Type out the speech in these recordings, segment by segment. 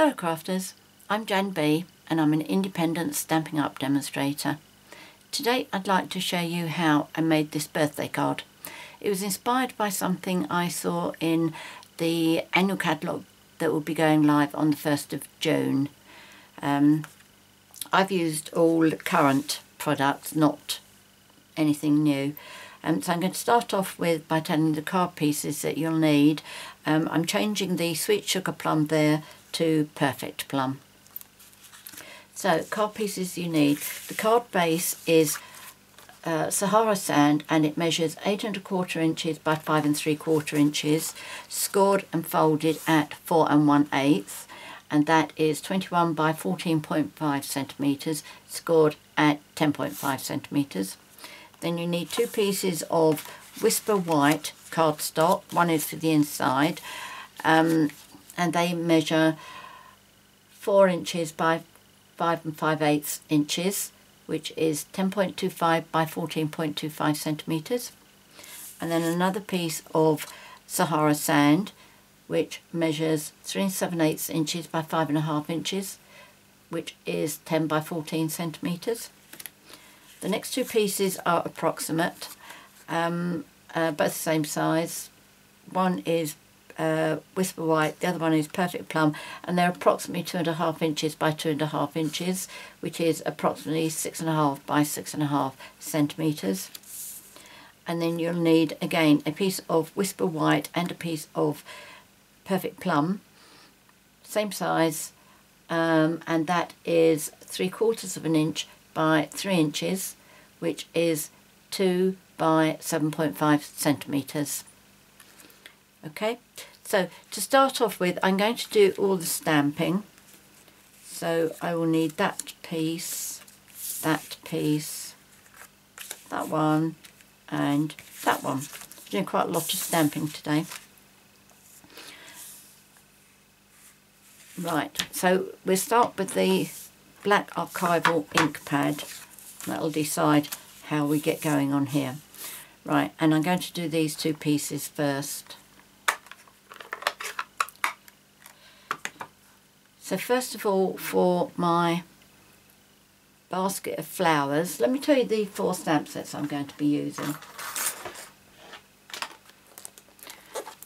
Hello crafters, I'm JanB and I'm an independent Stampin' Up demonstrator. Today I'd like to show you how I made this birthday card. It was inspired by something I saw in the annual catalogue that will be going live on the 1st of June. I've used all current products, not anything new. So I'm going to start off by telling you the card pieces that you'll need. I'm changing the Sweet Sugar Plum there to Perfect Plum. So card pieces you need. The card base is Sahara sand and it measures 8 1/4 inches by 5 3/4 inches, scored and folded at 4 1/8, and that is 21 by 14.5 centimetres, scored at 10.5 centimetres. Then you need 2 pieces of Whisper White cardstock. One is for the inside, and they measure 4 inches by 5 5/8 inches, which is 10.25 by 14.25 centimetres. And then another piece of Sahara sand, which measures 3 7/8 inches by 5 1/2 inches, which is 10 by 14 centimetres. The next 2 pieces are approximate, both the same size. One is Whisper White, the other one is Perfect Plum, and they're approximately 2 1/2 inches by 2 1/2 inches, which is approximately 6 1/2 by 6 1/2 centimetres. And then you'll need again a piece of Whisper White and a piece of Perfect Plum, same size, and that is 3/4 inch by 3 inches, which is 2 by 7.5 centimetres. Okay, so to start off with, I'm going to do all the stamping. So I will need that piece, that one, and that one. I'm doing quite a lot of stamping today. Right, so we'll start with the black Archival ink pad. That'll decide how we get going on here. Right, and I'm going to do these 2 pieces first. So first of all, for my basket of flowers, let me tell you the 4 stamp sets I'm going to be using.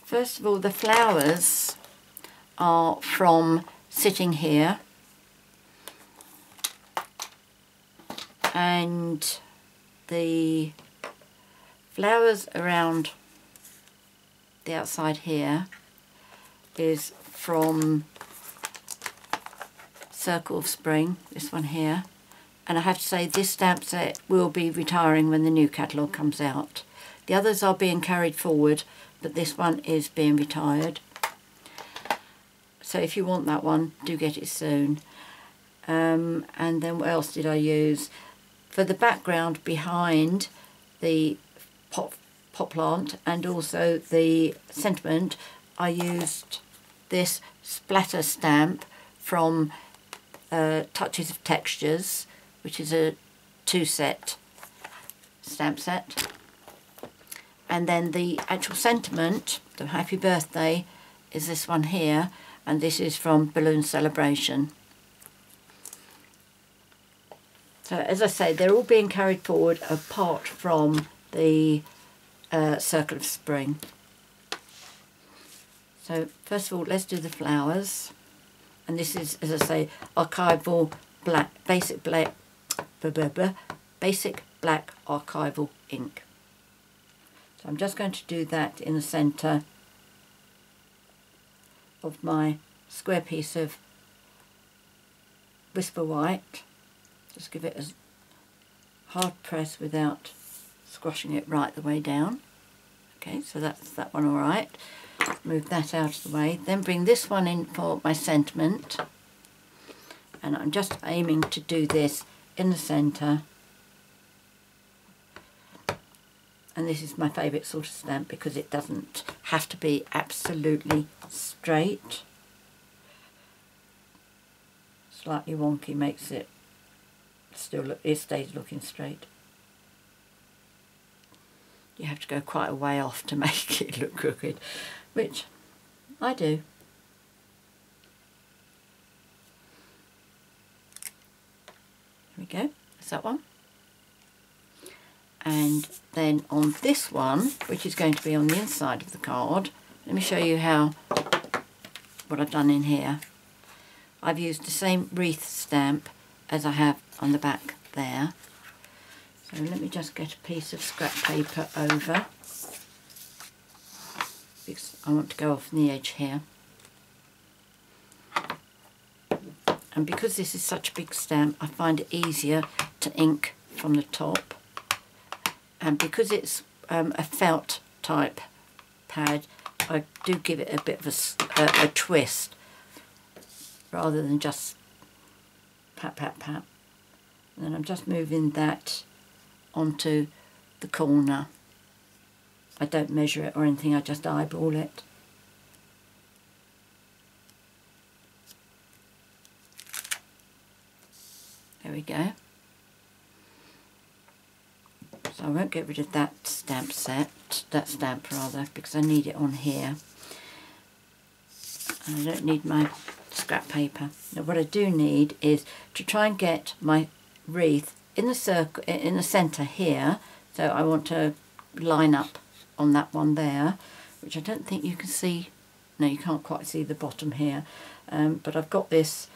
First of all, the flowers are from Sitting Here, and the flowers around the outside here is from Circle of Spring, this one here. And I have to say, this stamp set will be retiring when the new catalogue comes out. The others are being carried forward, but this one is being retired. So if you want that one, do get it soon. And then what else did I use? For the background behind the pot plant and also the sentiment, I used this splatter stamp from Touches of Textures, which is a 2-set stamp set. And then the actual sentiment, the happy birthday, is this one here, and this is from Balloon Sale-a-bration. So as I say, they're all being carried forward apart from the Circle of Spring. So first of all, let's do the flowers. And this is, as I say, Archival black, basic black Archival ink. So I'm just going to do that in the centre of my square piece of Whisper White. Just give it a hard press without squashing it right the way down. Okay, so that's that one all right. Move that out of the way. Then bring this one in for my sentiment. And I'm just aiming to do this in the centre. And this is my favourite sort of stamp because it doesn't have to be absolutely straight. Slightly wonky makes it still look, it stays looking straight. You have to go quite a way off to make it look crooked, which I do. go, that's that one. And then on this one, which is going to be on the inside of the card, let me show you what I've done in here. I've used the same wreath stamp as I have on the back there. So let me just get a piece of scrap paper over, because I want to go off the edge here. And because this is such a big stamp, I find it easier to ink from the top. And because it's a felt type pad, I do give it a bit of a twist rather than just pat, pat, pat. And then I'm just moving that onto the corner. I don't measure it or anything, I just eyeball it. There we go. So I won't get rid of that stamp rather, because I need it on here. And I don't need my scrap paper. Now what I do need is to try and get my wreath in the circle, in the centre here. So I want to line up on that one there, which I don't think you can see. No, you can't quite see the bottom here. But I've got this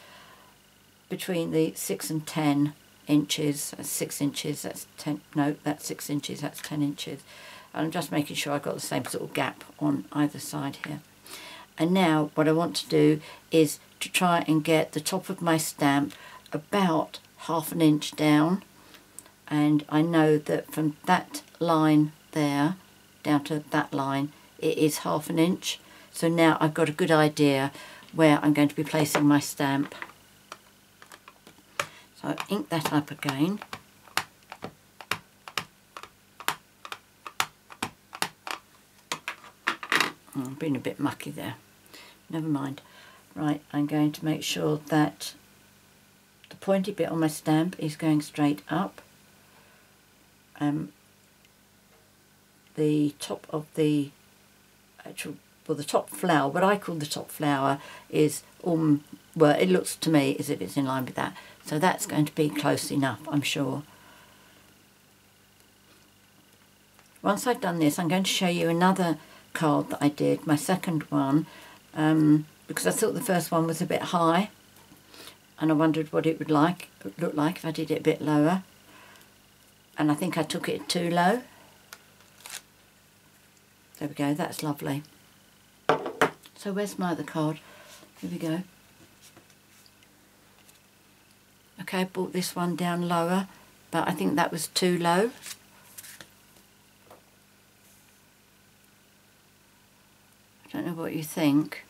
between the 6 and 10 inches. That's 6 inches, that's 10, no, that's 6 inches, that's 10 inches. And I'm just making sure I've got the same sort of gap on either side here. And now what I want to do is to try and get the top of my stamp about ½ an inch down. And I know that from that line there down to that line, it is ½ an inch. So now I've got a good idea where I'm going to be placing my stamp. So I ink that up again. I'm being a bit mucky there. Never mind. Right, I'm going to make sure that the pointy bit on my stamp is going straight up. The top of the the top flower, what I call the top flower, is well, it looks to me as if it's in line with that. So that's going to be close enough, I'm sure. Once I've done this, I'm going to show you another card that I did, my second one, because I thought the first one was a bit high, and I wondered what it would look like if I did it a bit lower. And I think I took it too low. There we go, that's lovely. So where's my other card? Here we go. Okay, I brought this one down lower, but I think that was too low. I don't know what you think,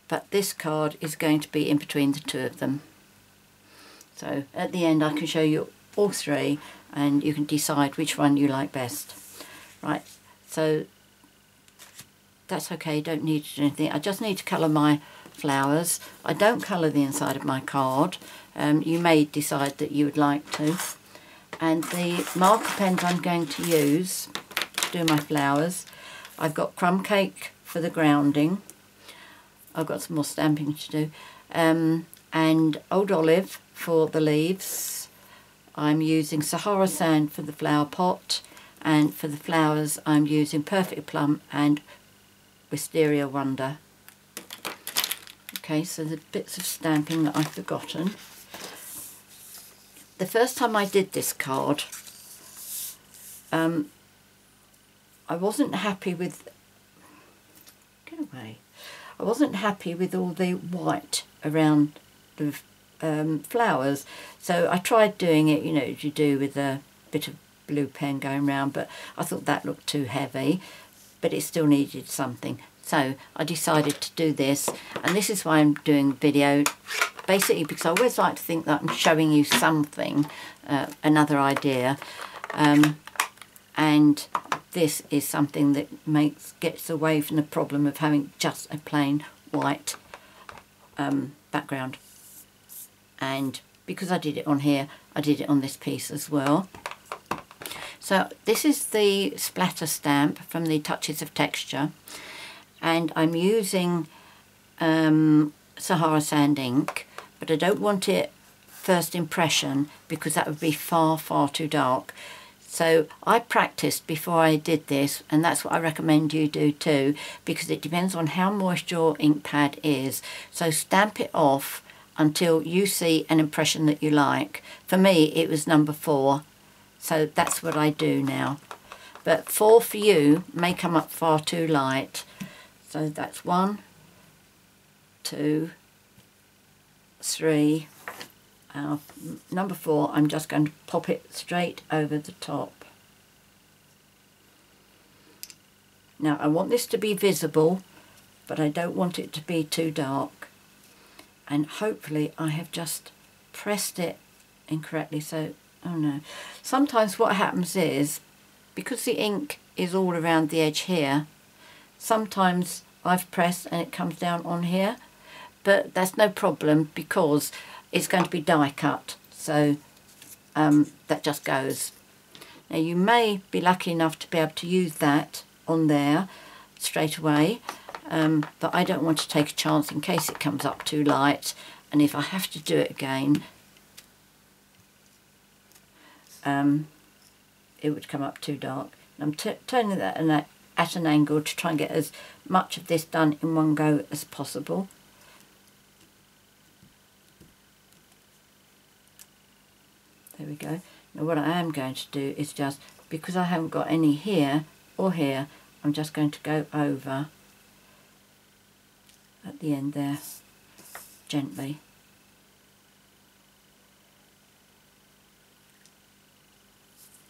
but this card is going to be in between the two of them. So at the end I can show you all three and you can decide which one you like best. Right, so that's okay, don't need to do anything. I just need to colour my flowers. I don't colour the inside of my card. You may decide that you would like to. And the marker pens I'm going to use to do my flowers, I've got crumb cake for the grounding. I've got some more stamping to do. And Old Olive for the leaves. I'm using Sahara sand for the flower pot. And for the flowers I'm using Perfect Plum and Wisteria Wonder. Okay, so the bits of stamping that I've forgotten. The first time I did this card, I wasn't happy with... Get away. I wasn't happy with all the white around the flowers. So I tried doing it, you know, as you do with a bit of blue pen going round, but I thought that looked too heavy. But it still needed something, so I decided to do this, and this is why I'm doing video, basically because I always like to think that I'm showing you something, another idea, and this is something that gets away from the problem of having just a plain white background. And because I did it on here, I did it on this piece as well. So this is the splatter stamp from the Touches of Texture, and I'm using Sahara sand ink, but I don't want it first impression, because that would be far, far too dark. So I practiced before I did this, and that's what I recommend you do too, because it depends on how moist your ink pad is. So stamp it off until you see an impression that you like. For me, it was number 4. So that's what I do now. But 4 for you may come up far too light. So that's 1, 2, 3. Number 4, I'm just going to pop it straight over the top. Now I want this to be visible, but I don't want it to be too dark. And hopefully I have just pressed it incorrectly. So, oh no. Sometimes what happens is, because the ink is all around the edge here, sometimes I've pressed and it comes down on here, but that's no problem because it's going to be die cut, so that just goes. Now you may be lucky enough to be able to use that on there straight away, but I don't want to take a chance in case it comes up too light, and if I have to do it again, it would come up too dark. I'm turning that at an angle to try and get as much of this done in one go as possible. There we go. Now what I am going to do is just, because I haven't got any here or here, I'm just going to go over at the end there, gently.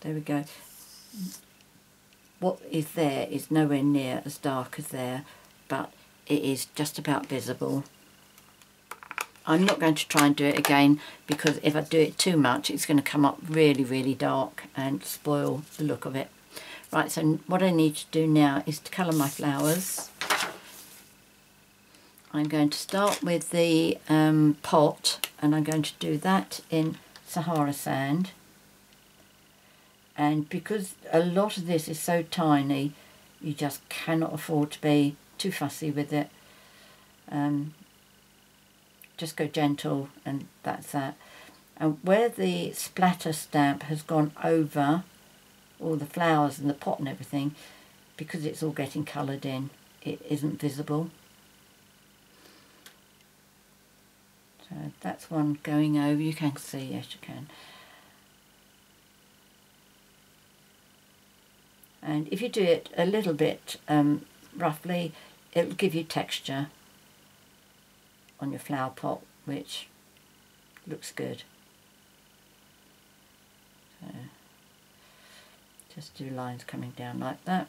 There we go. What is there is nowhere near as dark as there, but it is just about visible. I'm not going to try and do it again, because if I do it too much it's going to come up really, really dark and spoil the look of it. Right, so what I need to do now is to colour my flowers. I'm going to start with the pot, and I'm going to do that in Sahara sand. And because a lot of this is so tiny, you just cannot afford to be too fussy with it. Just go gentle, and that's that. And where the splatter stamp has gone over all the flowers and the pot and everything, because it's all getting coloured in, it isn't visible. So that's one going over. You can see, yes you can. And if you do it a little bit roughly, it'll give you texture on your flower pot, which looks good. So just do lines coming down like that.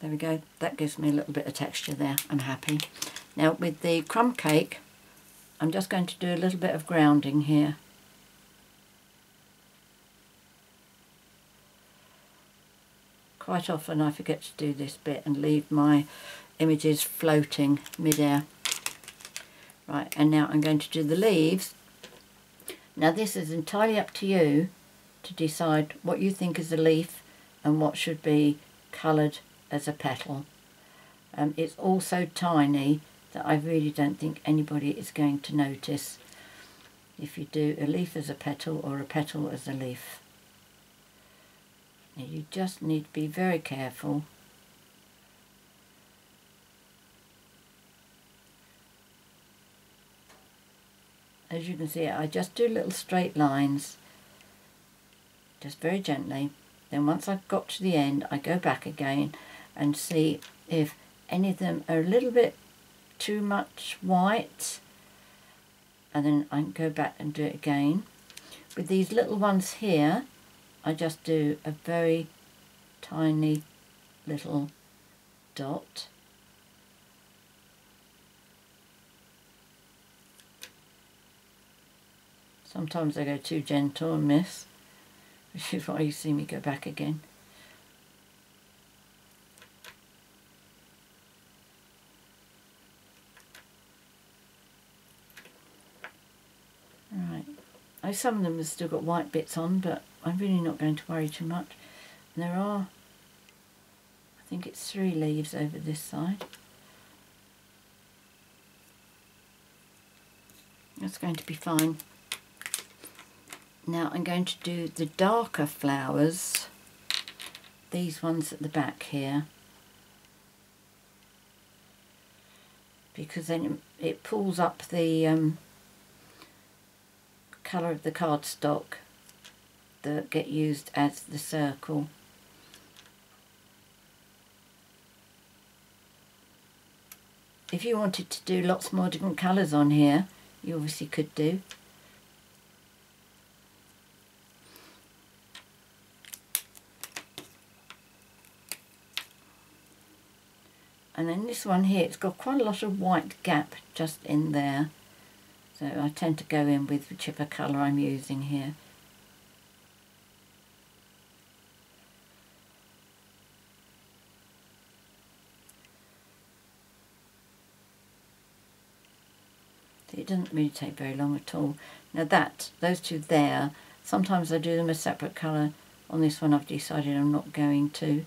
There we go. That gives me a little bit of texture there. I'm happy. Now with the crumb cake, I'm just going to do a little bit of grounding here. Quite often I forget to do this bit and leave my images floating mid-air. Right, and now I'm going to do the leaves. Now this is entirely up to you to decide what you think is a leaf and what should be coloured as a petal. It's all so tiny that I really don't think anybody is going to notice if you do a leaf as a petal or a petal as a leaf. Now you just need to be very careful. As you can see, I just do little straight lines, just very gently. Then once I've got to the end, I go back again and see if any of them are a little bit too much white, and then I can go back and do it again. With these little ones here, I just do a very tiny little dot. Sometimes I go too gentle and miss, which is why you see me go back again. Right, some of them have still got white bits on, but I'm really not going to worry too much. And there are, I think it's 3 leaves over this side. That's going to be fine. Now I'm going to do the darker flowers, these ones at the back here, because then it pulls up the colour of the cardstock that get used as the circle. If you wanted to do lots more different colours on here, you obviously could do. And then this one here, it's got quite a lot of white gap just in there. So I tend to go in with whichever colour I'm using here. It doesn't really take very long at all. Now those two there, sometimes I do them a separate colour. On this one I've decided I'm not going to.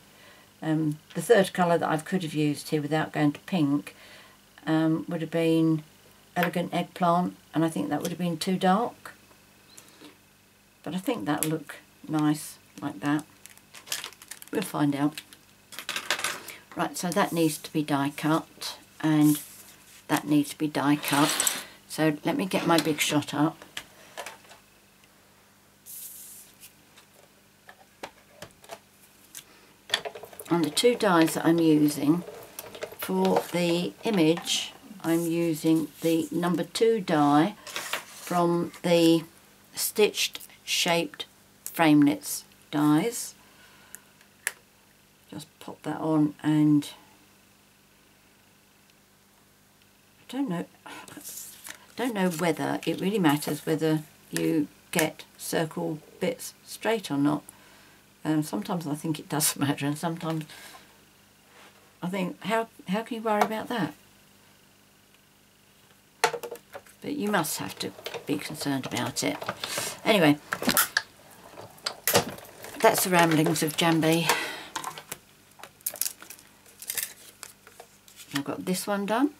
The third colour that I could have used here without going to pink would have been Elegant Eggplant, and I think that would have been too dark. But I think that'll look nice like that. We'll find out. Right, so that needs to be die cut, and that needs to be die cut. So let me get my big shot up. And the two dies that I'm using for the image, I'm using the No.2 die from the Stitched Shaped Framelits dies. Just pop that on, and I don't know whether it really matters whether you get circle bits straight or not. Sometimes I think it does matter, and sometimes I think, how can you worry about that? But you must have to be concerned about it. Anyway, that's the ramblings of JanB. I've got this one done,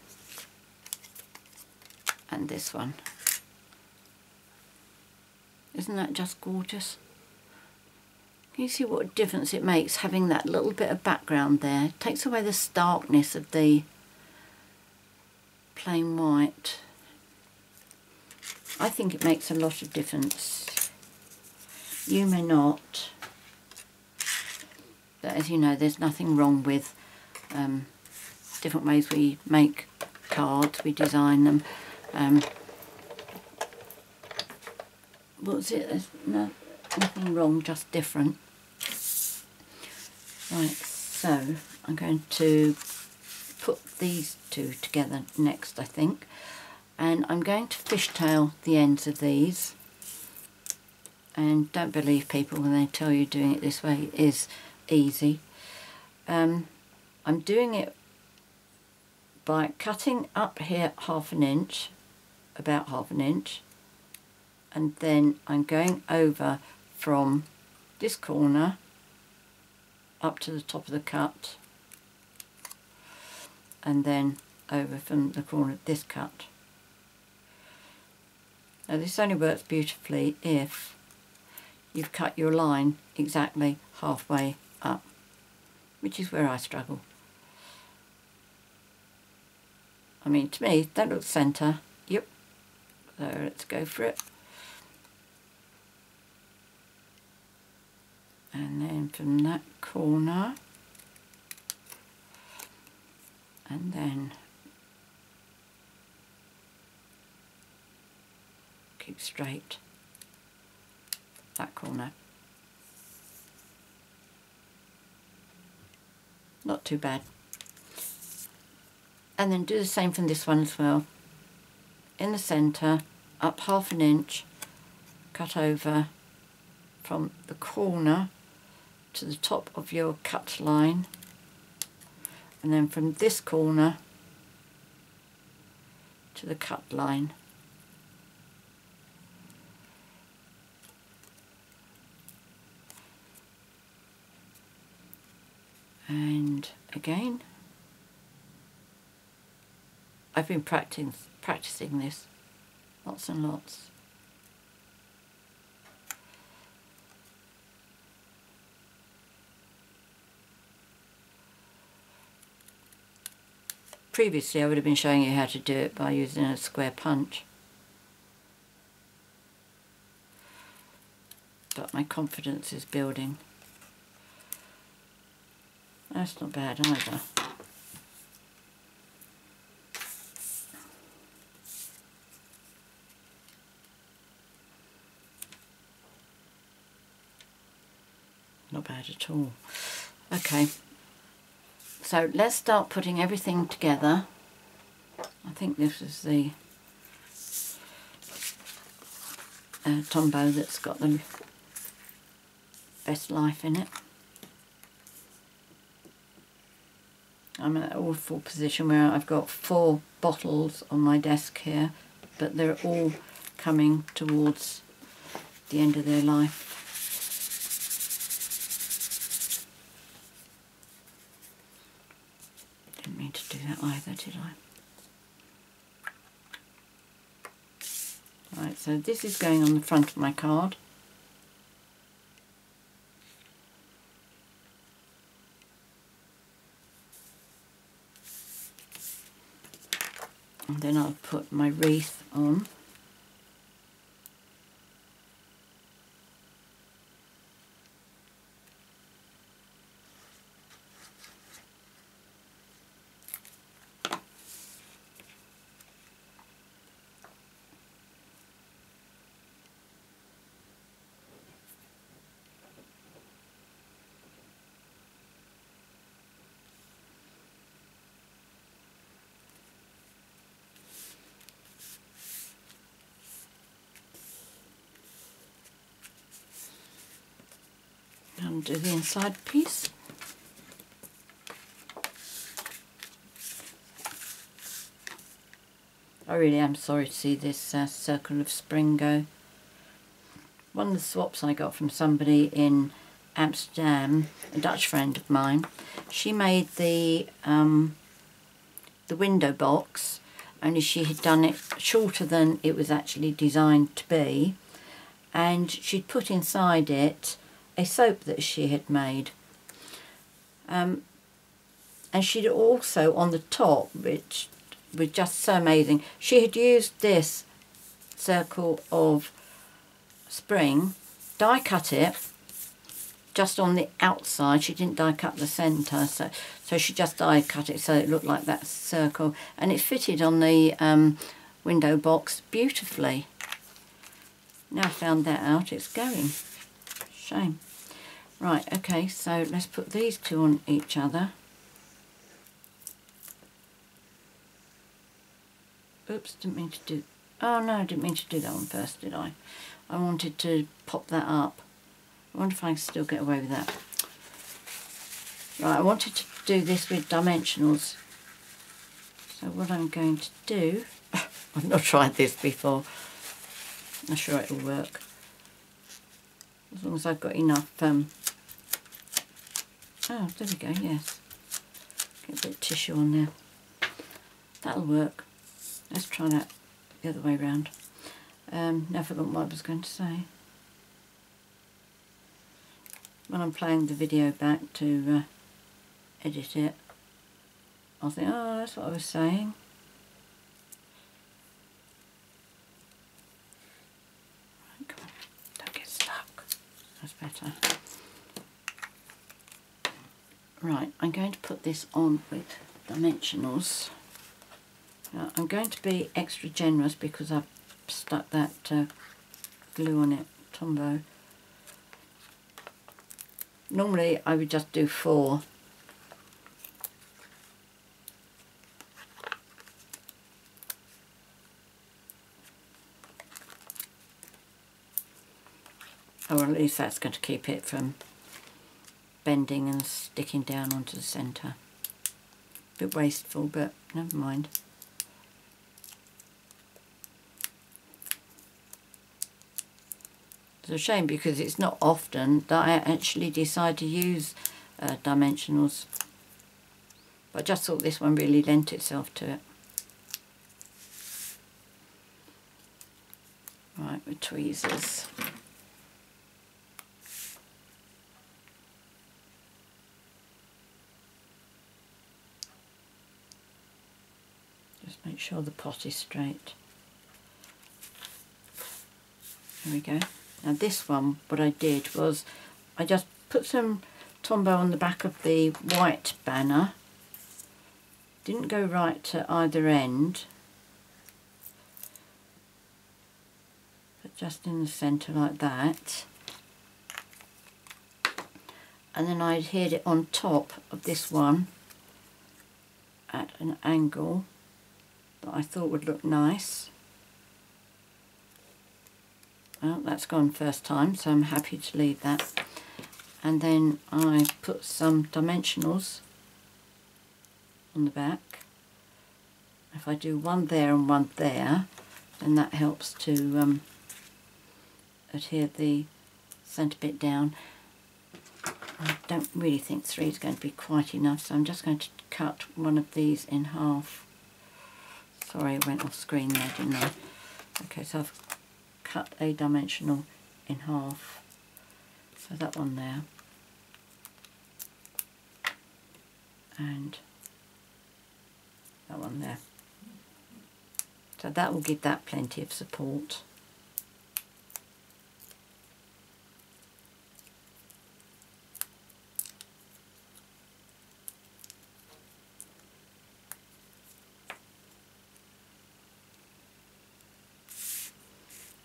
and this one. Isn't that just gorgeous? Can you see what a difference it makes having that little bit of background there? It takes away the starkness of the plain white. I think it makes a lot of difference. You may not, but as you know, there's nothing wrong with different ways we make cards, we design them. What's it? There's nothing wrong, just different. Right, so I'm going to put these two together next, I think, and I'm going to fishtail the ends of these. And don't believe people when they tell you doing it this way is easy. I'm doing it by cutting up here ½ inch, about ½ inch, and then I'm going over from this corner up to the top of the cut, and then over from the corner of this cut. Now this only works beautifully if you've cut your line exactly halfway up, which is where I struggle. I mean, to me, that looks centre. Yep. So let's go for it. And then from that corner, and then keep straight that corner. Not too bad. And then do the same from this one as well. In the centre, up ½ inch, cut over from the corner to the top of your cut line, and then from this corner to the cut line. And again, I've been practicing this. Lots and lots. Previously I would have been showing you how to do it by using a square punch, but my confidence is building. That's not bad either. Not bad at all. Okay, so let's start putting everything together. I think this is the Tombow that's got the best life in it. I'm in an awful position where I've got 4 bottles on my desk here, but they're all coming towards the end of their life. Didn't mean to do that either, did I? Right, so this is going on the front of my card. And then I'll put my wreath on. And do the inside piece. I really am sorry to see this circle of spring go. One of the swaps I got from somebody in Amsterdam, a Dutch friend of mine, she made the window box, only she had done it shorter than it was actually designed to be, and she'd put inside it a soap that she had made, and she'd also on the top, which was just so amazing, she had used this circle of spring, die cut it just on the outside. She didn't die cut the centre, so she just die cut it so it looked like that circle, and it fitted on the window box beautifully. Now I found that out, it's going. Shame. Right, okay, so let's put these 2 on each other. Oops, didn't mean to do... Oh no, I didn't mean to do that one first, did I? I wanted to pop that up. I wonder if I can still get away with that. Right, I wanted to do this with dimensionals. So what I'm going to do... I've not tried this before. I'm sure it will work. As long as I've got enough... Oh, there we go, yes. Get a bit of tissue on there. That'll work. Let's try that the other way round. Now I forgot what I was going to say. When I'm playing the video back to edit it, I'll think, oh, that's what I was saying. Right, come on, don't get stuck. That's better. Right, I'm going to put this on with dimensionals. Now, I'm going to be extra generous because I've stuck that glue on it, Tombow. Normally I would just do 4. Or at least that's going to keep it from bending and sticking down onto the centre. A bit wasteful, but never mind. It's a shame because it's not often that I actually decide to use dimensionals, but I just thought this one really lent itself to it. Right, with tweezers. Just make sure the pot is straight. There we go. Now this one, what I did was I just put some Tombow on the back of the white banner. Didn't go right to either end, but just in the centre like that. And then I adhered it on top of this one at an angle that I thought would look nice. Well, that's gone first time, so I'm happy to leave that. And then I put some dimensionals on the back. If I do one there and one there, then that helps to adhere the centre bit down. I don't really think 3 is going to be quite enough, so I'm just going to cut one of these in half. Sorry, I went off screen there, didn't I? Okay, so I've cut a dimensional in half. So that one there. And that one there. So that will give that plenty of support.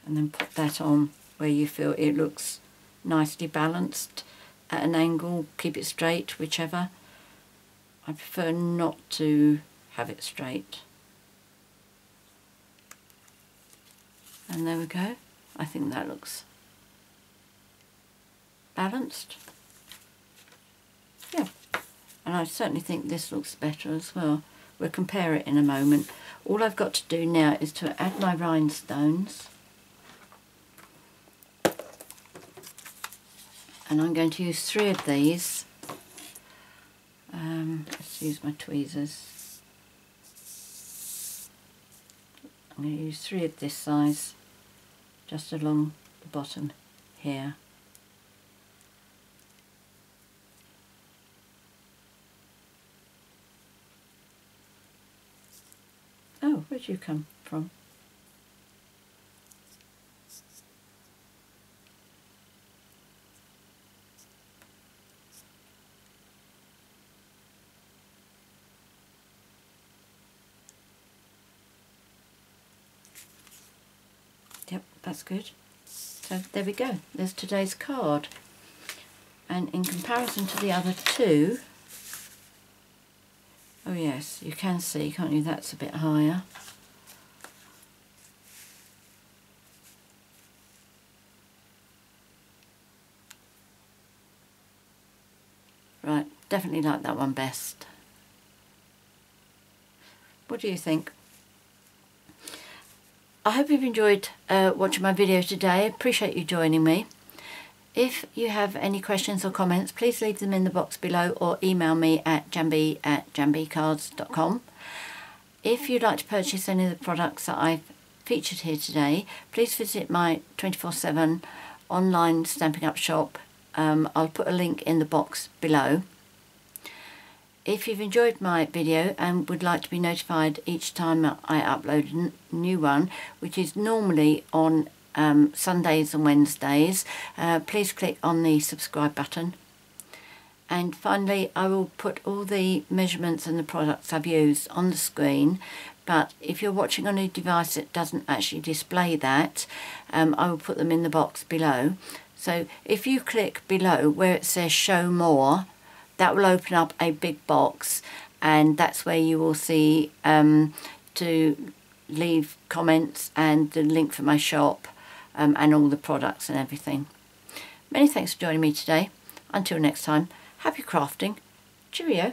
And then put that on where you feel it looks nicely balanced at an angle. Keep it straight, whichever. I prefer not to have it straight. And there we go. I think that looks balanced. Yeah, and I certainly think this looks better as well. We'll compare it in a moment. All I've got to do now is to add my rhinestones. And I'm going to use 3 of these. Let's use my tweezers. I'm going to use 3 of this size, just along the bottom here. Oh, where'd you come from? Yep, that's good. So there we go, there's today's card. And in comparison to the other 2, oh yes, you can see, can't you, that's a bit higher. Right, definitely like that one best. What do you think? I hope you've enjoyed watching my video today. Appreciate you joining me. If you have any questions or comments, please leave them in the box below or email me at janb@janbcards.com. If you'd like to purchase any of the products that I've featured here today, please visit my 24/7 online Stampin' Up shop. I'll put a link in the box below. If you've enjoyed my video and would like to be notified each time I upload a new one, which is normally on Sundays and Wednesdays, please click on the subscribe button. And finally, I will put all the measurements and the products I've used on the screen, but if you're watching on a device that doesn't actually display that, I will put them in the box below. So if you click below where it says show more, that will open up a big box, and that's where you will see to leave comments and the link for my shop and all the products and everything. Many thanks for joining me today. Until next time, happy crafting. Cheerio.